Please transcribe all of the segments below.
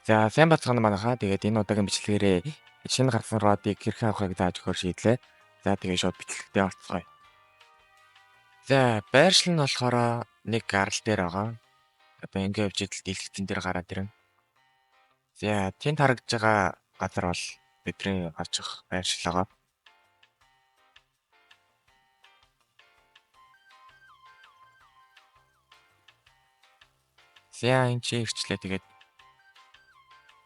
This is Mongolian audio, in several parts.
За сайн бацгаана манайхаа. Тэгээд энэ удаагийн бичлэгээрээ шинэ гарсан родыг хэрхэн авахыг зааж өгөхөр шийдлээ. За тэгээд шууд бичлэгтээ орцгоё. За байршил нь болохоор нэг гарал дээр байгаа. Одоо ингээ явж идэл дэлгэцэн дээр гараад ирнэ. За тэнд харагдж байгаа газар бол бидний гарч ирэх байршил байгаа. За энэ чи ирчлээ тэгээд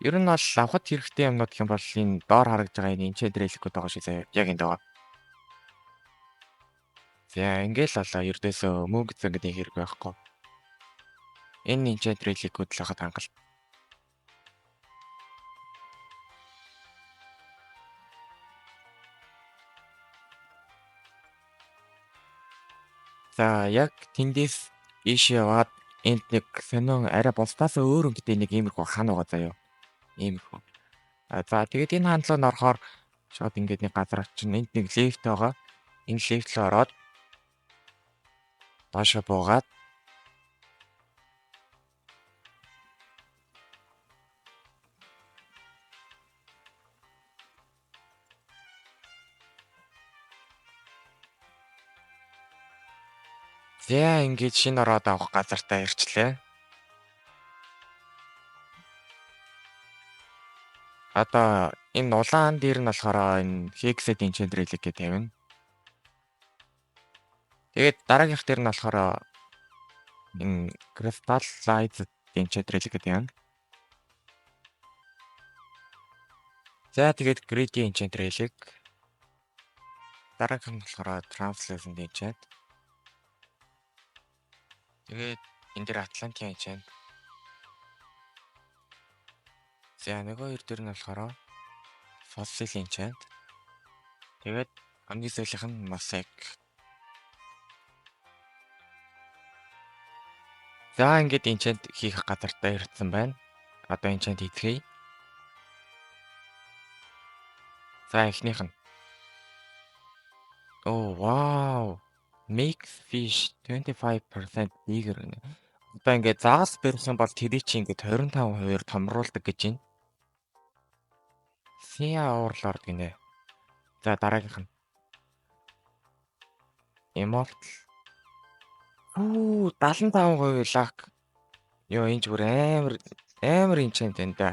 ер нь бол авахд хэрэгтэй юмнууд гэх юм бол энэ доор харагдж байгаа энэ энчэд реликүүд байгаа шүү заяа. Яг энд байгаа. За ингээл болоо ердөөсөө мөнгө зөнгөний хэрэг байхгүй. Энэ энчэд реликүүд л хахад хангалт. За яг тэндээс ийш яваад энд нэг сонин арай бусдаас өөр өнгөтэй нэг иймэрхүү хан байгаа заяа. Иймэрхүү. За тэгээд энэ хандлага нь орохоор шууд ингээд нэг газар очино. Энд нэг лифт байгаа. Энэ лифт рүү ороод доошо буугаад за ингээд шинэ ороод авах газартаа ирчлээ. Одоо энэ улаан дээр нь болохоор энэ Hexed Enchanted Relic гэдэг тавина. Тэгээд дараагийнх дээр нь болохоор энэ Crystallized Enchanted Relic гэдэг юм. За тэгээд Greedy Enchanted Relic. Дараагийнх нь болохоор Translucent Enchant. Тэгээд энэ дээр Atlantean Enchant. За нөгөө хоёр дээр нь болохоор Fossil Enchant. Тэгээд хамгийн сүүлийнх нь Mosaic. За ингээд enchant хийх газартаа ирсэн байна. Одоо enchant хийцгээе. За эхнийх нь. Oh wow. Makes fish 25% bigger. Одоо ингээд заагас барих юм бол тэрий чи ингээд 25% томруулдаг гэж байна. Sea Overlord гинэ. За дараагийнх нь. Immortal. 75% luck. Йоо энэ ч бүр амар enchant энэ да.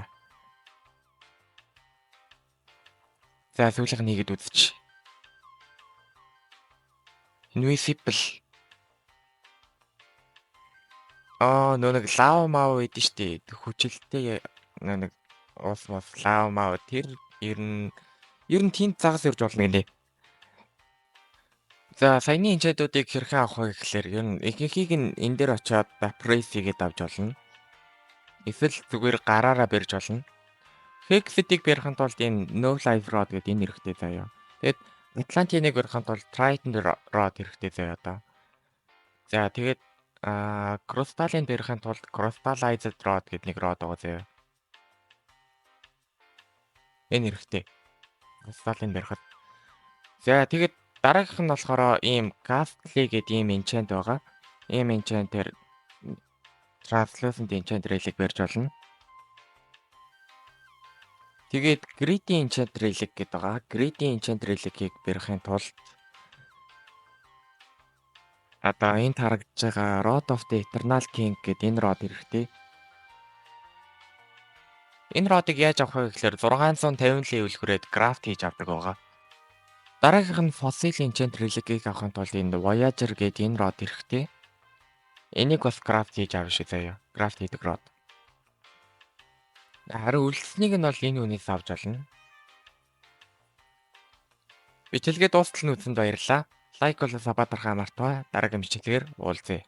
За сүүлийнх нь хийгээд үзчих. Invisible. Нэг лав мав байдэн штэ. Хүчилтэй нэг уус лав мав тэр ер нь тэнд загас ирж болно гинэ. За саяны энчэдүүдийг хэрхэн авах вэ гэхээр ер нь ихэнхийг нь энэ дээр очиод Vaprace хийгээд авч болно. Эсвэл зүгээр гараараа барьж болно. Hexed-ийг барихын тулд энэ No Life Rod гэдэг энэ хэрэгтэй заяа. Тэгээд Atlantean-ыг барихын тулд Triton Rod хэрэгтэй заяа одоо. За тэгээд Crystal-ыг барихын тулд Crystallized Rod гэдэг нэг rod байгаа заяа. Энэ хэрэгтэй. Crystal-ыг барихад. За тэгээд дараагийнх нь болохоор ийм Ghastly гэдэг ийм enchant байгаа. Ийм enchant-ээр Translucent Enchanted Relic барьж болно. Тэгээд Greedy Enchanted Relic гэдэг байгаа. Greedy Enchanted Relic-ийг барихын тулд одоо энд харагдж байгаа Rod of the Eternal King гэдэг энэ rod хэрэгтэй. Энэ rod-ыг яаж авах вэ гэхээр 650 level хүрээд craft хийж авдаг байгаа. Дараагийнх нь Fossil Enchanted Relic-ийг авахын тулд энэ Voyager гэдэг энэ rod хэрэгтэй. Энийг бас craft хийж авах шиг заяа. Craft хийдэг rod. Харин үлдсэнийг нь бол энэ үнээс авч болно. Бичлэгээ дуустал нь үзсэнд баярлалаа. Лайк болон саб дарахаа мартаваа. Дараагийн бичлэгээр уулзъя.